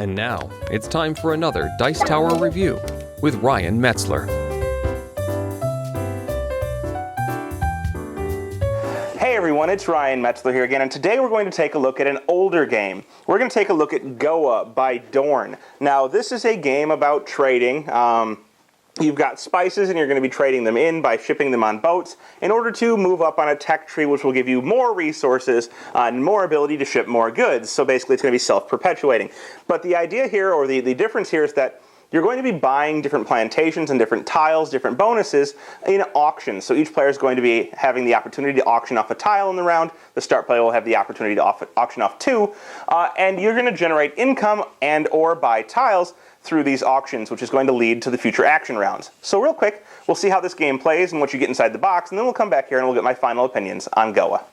And now, it's time for another Dice Tower review with Ryan Metzler. Hey everyone, it's Ryan Metzler here again, and today we're going to take a look at an older game. We're going to take a look at Goa by Dorn. Now, this is a game about trading. You've got spices and you're going to be trading them in by shipping them on boats in order to move up on a tech tree, which will give you more resources and more ability to ship more goods. So basically it's going to be self-perpetuating. But the idea here, or the difference here, is that you're going to be buying different plantations and different tiles, different bonuses in auctions. So each player is going to be having the opportunity to auction off a tile in the round. The start player will have the opportunity to auction off two. And you're going to generate income and or buy tiles through these auctions, which is going to lead to the future action rounds. So real quick, we'll see how this game plays and what you get inside the box, and then we'll come back here and we'll get my final opinions on Goa.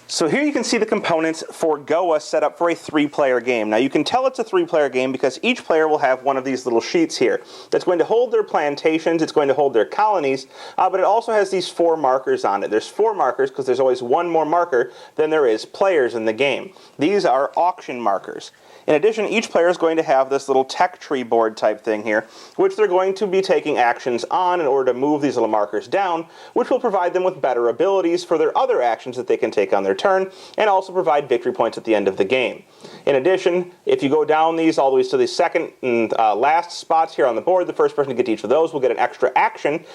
So here you can see the components for Goa set up for a 3-player game. Now you can tell it's a 3-player game because each player will have one of these little sheets here that's going to hold their plantations, it's going to hold their colonies, but it also has these 4 markers on it. There's 4 markers because there's always one more marker than there is players in the game. These are auction markers. In addition, each player is going to have this little tech tree board type thing here, which they're going to be taking actions on in order to move these little markers down, which will provide them with better abilities for their other actions that they can take on their turn, and also provide victory points at the end of the game. In addition, if you go down these all the way to the second and last spots here on the board, the first person to get to each of those will get an extra action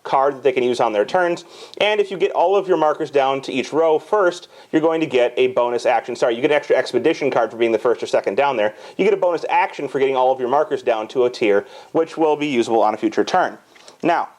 card that they can use on their turns. And if you get all of your markers down to each row first, you're going to get a bonus action. Sorry, you get an extra expedition card for being the first or second down there. You get a bonus action for getting all of your markers down to a tier, which will be usable on a future turn. Now,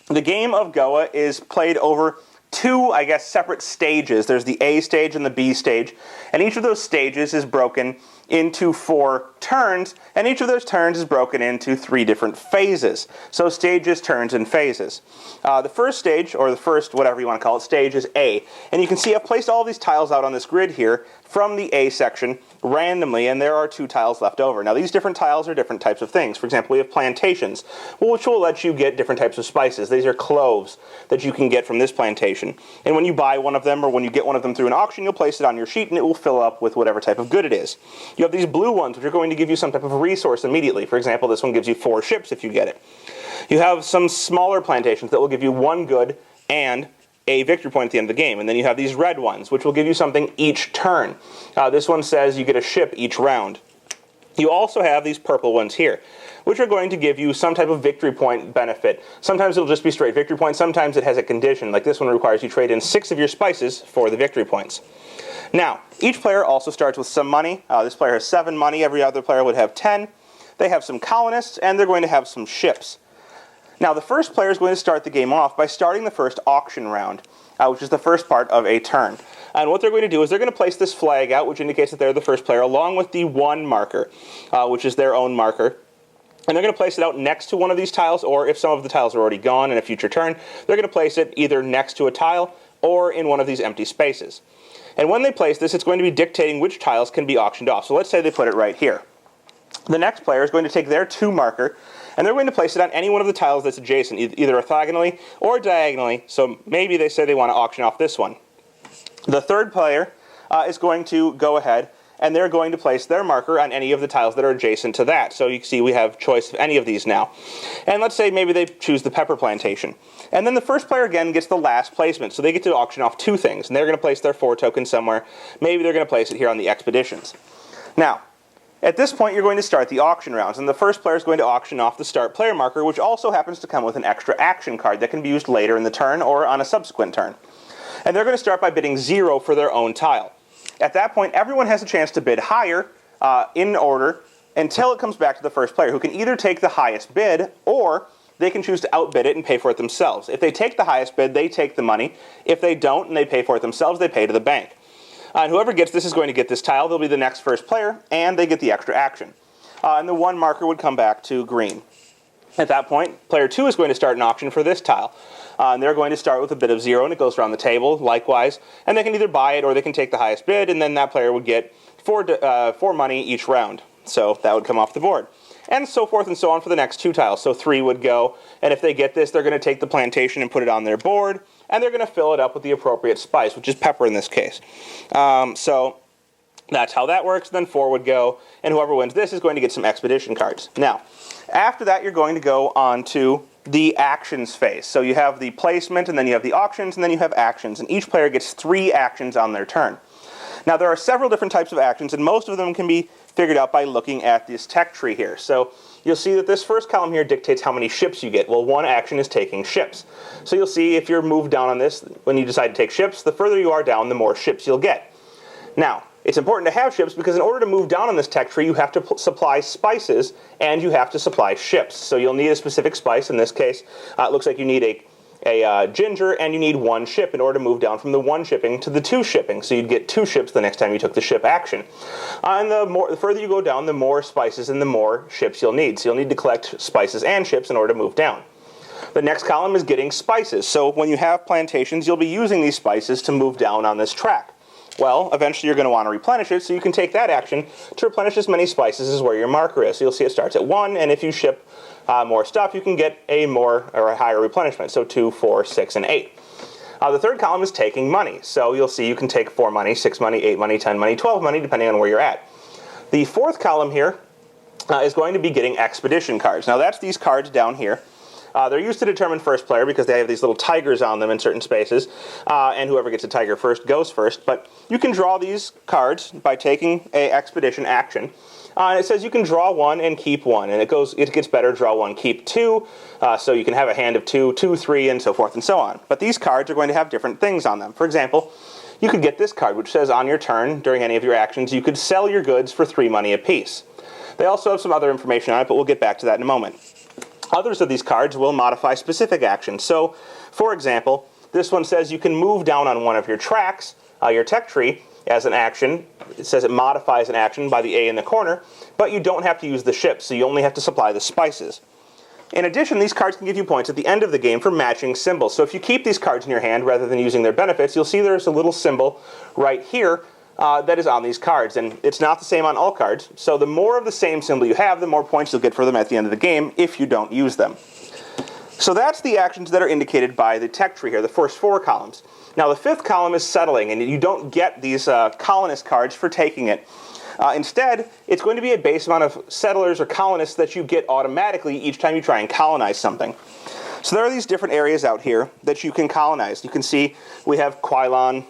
the game of Goa is played over 2, I guess, separate stages. There's the A stage and the B stage, and each of those stages is broken into 4 turns, and each of those turns is broken into 3 different phases. So stages, turns, and phases. The first stage, or the first whatever you want to call it, stage is A. And you can see I've placed all these tiles out on this grid here from the A section randomly, and there are 2 tiles left over. Now these different tiles are different types of things. For example, we have plantations, which will let you get different types of spices. These are cloves that you can get from this plantation. And when you buy one of them, or when you get one of them through an auction, you'll place it on your sheet and it will fill up with whatever type of good it is. You have these blue ones, which are going to give you some type of resource immediately. For example, this one gives you 4 ships if you get it. You have some smaller plantations that will give you 1 good and a victory point at the end of the game. And then you have these red ones, which will give you something each turn. This one says you get a ship each round. You also have these purple ones here, which are going to give you some type of victory point benefit. Sometimes it'll just be straight victory points. Sometimes it has a condition, like this one requires you trade in 6 of your spices for the victory points. Now, each player also starts with some money. This player has 7 money. Every other player would have 10. They have some colonists, and they're going to have some ships. Now, the first player is going to start the game off by starting the first auction round, which is the first part of a turn. And what they're going to do is they're going to place this flag out, which indicates that they're the first player, along with the 1 marker, which is their own marker. And they're going to place it out next to one of these tiles, or if some of the tiles are already gone in a future turn, they're going to place it either next to a tile or in one of these empty spaces. And when they place this, it's going to be dictating which tiles can be auctioned off. So let's say they put it right here. The next player is going to take their 2 marker, and they're going to place it on any one of the tiles that's adjacent, either orthogonally or diagonally. So maybe they say they want to auction off this one. The third player is going to go ahead, and they're going to place their marker on any of the tiles that are adjacent to that. So you can see we have choice of any of these now. And let's say maybe they choose the pepper plantation. And then the first player again gets the last placement. So they get to auction off 2 things. And they're going to place their 4 token somewhere. Maybe they're going to place it here on the expeditions. Now, at this point, you're going to start the auction rounds, and the first player is going to auction off the start player marker, which also happens to come with an extra action card that can be used later in the turn or on a subsequent turn. And they're going to start by bidding 0 for their own tile. At that point, everyone has a chance to bid higher in order until it comes back to the first player, who can either take the highest bid or they can choose to outbid it and pay for it themselves. If they take the highest bid, they take the money. If they don't and they pay for it themselves, they pay to the bank. And whoever gets this is going to get this tile. They'll be the next first player, and they get the extra action. And the 1 marker would come back to green. At that point, player 2 is going to start an auction for this tile. And they're going to start with a bid of 0, and it goes around the table, likewise. And they can either buy it, or they can take the highest bid, and then that player would get 4 money each round. So that would come off the board. And so forth and so on for the next 2 tiles. So 3 would go, and if they get this, they're going to take the plantation and put it on their board, and they're going to fill it up with the appropriate spice, which is pepper in this case. So That's how that works. Then 4 would go, and whoever wins this is going to get some expedition cards. Now, after that, you're going to go on to the actions phase. So you have the placement, and then you have the auctions, and then you have actions. And each player gets 3 actions on their turn. Now, there are several different types of actions, and most of them can be figured out by looking at this tech tree here. So you'll see that this first column here dictates how many ships you get. Well, one action is taking ships. So you'll see if you're moved down on this, when you decide to take ships, the further you are down, the more ships you'll get. Now, it's important to have ships because in order to move down on this tech tree, you have to supply spices and you have to supply ships. So you'll need a specific spice. In this case, it looks like you need a ginger, and you need 1 ship in order to move down from the 1 shipping to the 2 shipping. So you'd get 2 ships the next time you took the ship action. And the further you go down, the more spices and the more ships you'll need. So you'll need to collect spices and ships in order to move down. The next column is getting spices. So when you have plantations, you'll be using these spices to move down on this track. Well, eventually you're going to want to replenish it, so you can take that action to replenish as many spices as where your marker is. So you'll see it starts at 1, and if you ship more stuff, you can get a higher replenishment, so 2, 4, 6, and 8. The third column is taking money. So you'll see you can take 4 money, 6 money, 8 money, 10 money, 12 money, depending on where you're at. The fourth column here is going to be getting expedition cards. Now that's these cards down here. They're used to determine first player because they have these little tigers on them in certain spaces, and whoever gets a tiger first goes first. But you can draw these cards by taking an expedition action. And it says you can draw 1 and keep 1, and it gets better, draw 1, keep 2, so you can have a hand of 2, 2, 3, and so forth and so on. But these cards are going to have different things on them. For example, you could get this card, which says on your turn, during any of your actions, you could sell your goods for 3 money apiece. They also have some other information on it, but we'll get back to that in a moment. Others of these cards will modify specific actions. So, for example, this one says you can move down on one of your tracks, your tech tree, as an action. It says it modifies an action by the A in the corner, but you don't have to use the ships, so you only have to supply the spices. In addition, these cards can give you points at the end of the game for matching symbols. So if you keep these cards in your hand rather than using their benefits, you'll see there's a little symbol right here that is on these cards, and it's not the same on all cards. So the more of the same symbol you have, the more points you'll get for them at the end of the game if you don't use them. So that's the actions that are indicated by the tech tree here, the first 4 columns. Now the 5th column is settling, and you don't get these colonist cards for taking it. Instead, it's going to be a base amount of settlers or colonists that you get automatically each time you try and colonize something. So there are these different areas out here that you can colonize. You can see we have Quilon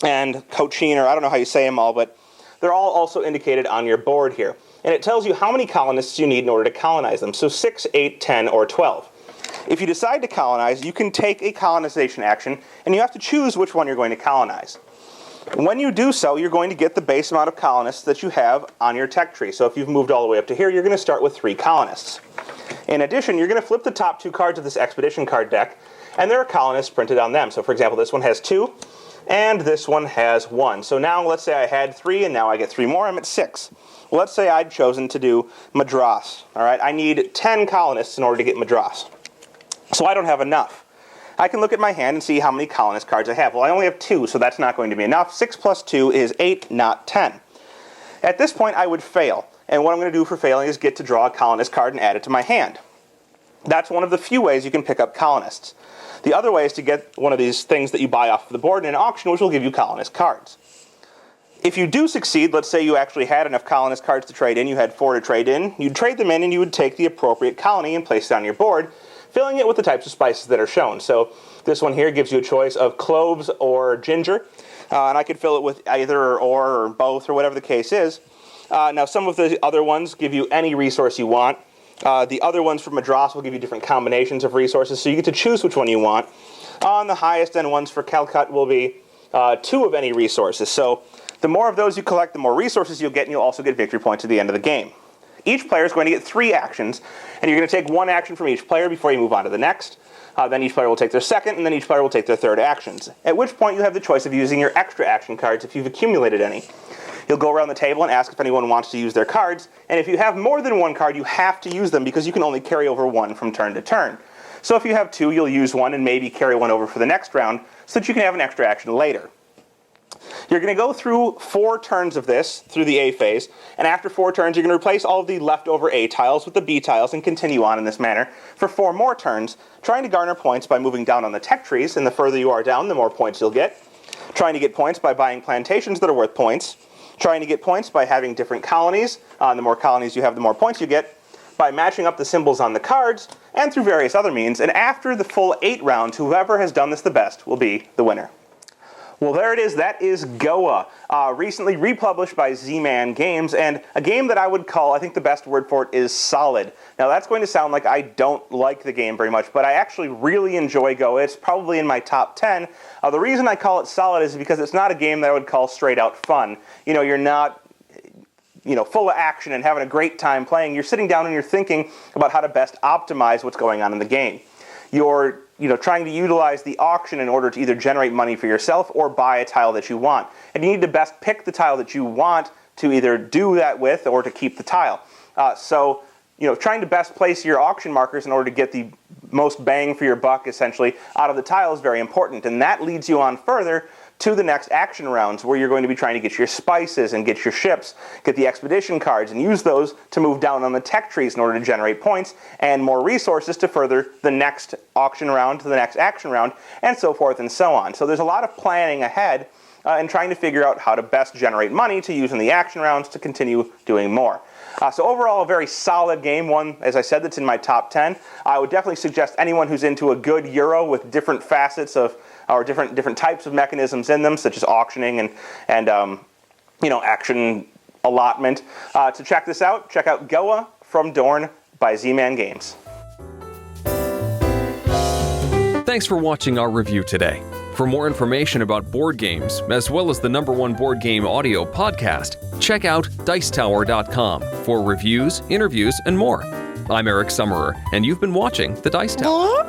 and Cochin, or I don't know how you say them all, but they're all also indicated on your board here. And it tells you how many colonists you need in order to colonize them. So 6, 8, 10, or 12. If you decide to colonize, you can take a colonization action, and you have to choose which one you're going to colonize. When you do so, you're going to get the base amount of colonists that you have on your tech tree. So if you've moved all the way up to here, you're going to start with 3 colonists. In addition, you're going to flip the top 2 cards of this expedition card deck, and there are colonists printed on them. So for example, this one has 2, and this one has 1. So now let's say I had 3, and now I get 3 more, I'm at 6. Well, let's say I'd chosen to do Madras. All right, I need 10 colonists in order to get Madras. So I don't have enough. I can look at my hand and see how many colonist cards I have. Well, I only have 2, so that's not going to be enough. 6 plus 2 is 8, not 10. At this point, I would fail. And what I'm going to do for failing is get to draw a colonist card and add it to my hand. That's one of the few ways you can pick up colonists. The other way is to get one of these things that you buy off the board in an auction, which will give you colonist cards. If you do succeed, let's say you actually had enough colonist cards to trade in, you had 4 to trade in, you'd trade them in and you would take the appropriate colony and place it on your board, filling it with the types of spices that are shown. So this one here gives you a choice of cloves or ginger, and I could fill it with either or both or whatever the case is. Now some of the other ones give you any resource you want. The other ones from Madras will give you different combinations of resources, so you get to choose which one you want. On the highest end ones for Calcut will be 2 of any resources. So the more of those you collect, the more resources you'll get, and you'll also get victory points at the end of the game. Each player is going to get 3 actions, and you're going to take 1 action from each player before you move on to the next. Then each player will take their second, and then each player will take their 3rd actions. At which point you have the choice of using your extra action cards if you've accumulated any. You'll go around the table and ask if anyone wants to use their cards, and if you have more than 1 card, you have to use them because you can only carry over 1 from turn to turn. So if you have 2, you'll use 1 and maybe carry 1 over for the next round so that you can have an extra action later. You're going to go through 4 turns of this, through the A phase, and after 4 turns you're going to replace all of the leftover A tiles with the B tiles and continue on in this manner for 4 more turns, trying to garner points by moving down on the tech trees, and the further you are down, the more points you'll get. Trying to get points by buying plantations that are worth points. trying to get points by having different colonies. The more colonies you have, the more points you get, by matching up the symbols on the cards, and through various other means. And after the full 8 rounds, whoever has done this the best will be the winner. Well, there it is. That is Goa, recently republished by Z-Man Games, and a game that I would call, I think the best word for it is solid. Now, that's going to sound like I don't like the game very much, but I actually really enjoy Goa. It's probably in my top 10. The reason I call it solid is because it's not a game that I would call straight out fun. You know, you're not full of action and having a great time playing. You're sitting down and you're thinking about how to best optimize what's going on in the game. You're trying to utilize the auction in order to either generate money for yourself or buy a tile that you want. And you need to best pick the tile that you want to either do that with or to keep the tile. So trying to best place your auction markers in order to get the most bang for your buck, essentially, out of the tile is very important. And that leads you on further to the next action rounds, where you're going to be trying to get your spices and get your ships, get the expedition cards, and use those to move down on the tech trees in order to generate points and more resources to further the next auction round to the next action round, and so forth and so on. So there's a lot of planning ahead and trying to figure out how to best generate money to use in the action rounds to continue doing more. So overall, a very solid game, one, as I said, that's in my top 10. I would definitely suggest anyone who's into a good Euro with different facets of, or different types of mechanisms in them, such as auctioning and action allotment, to check this out. Check out Goa from Dorn by Z-Man Games. Thanks for watching our review today. For more information about board games, as well as the #1 board game audio podcast, check out Dicetower.com for reviews, interviews, and more. I'm Eric Summerer, and you've been watching The Dice Tower.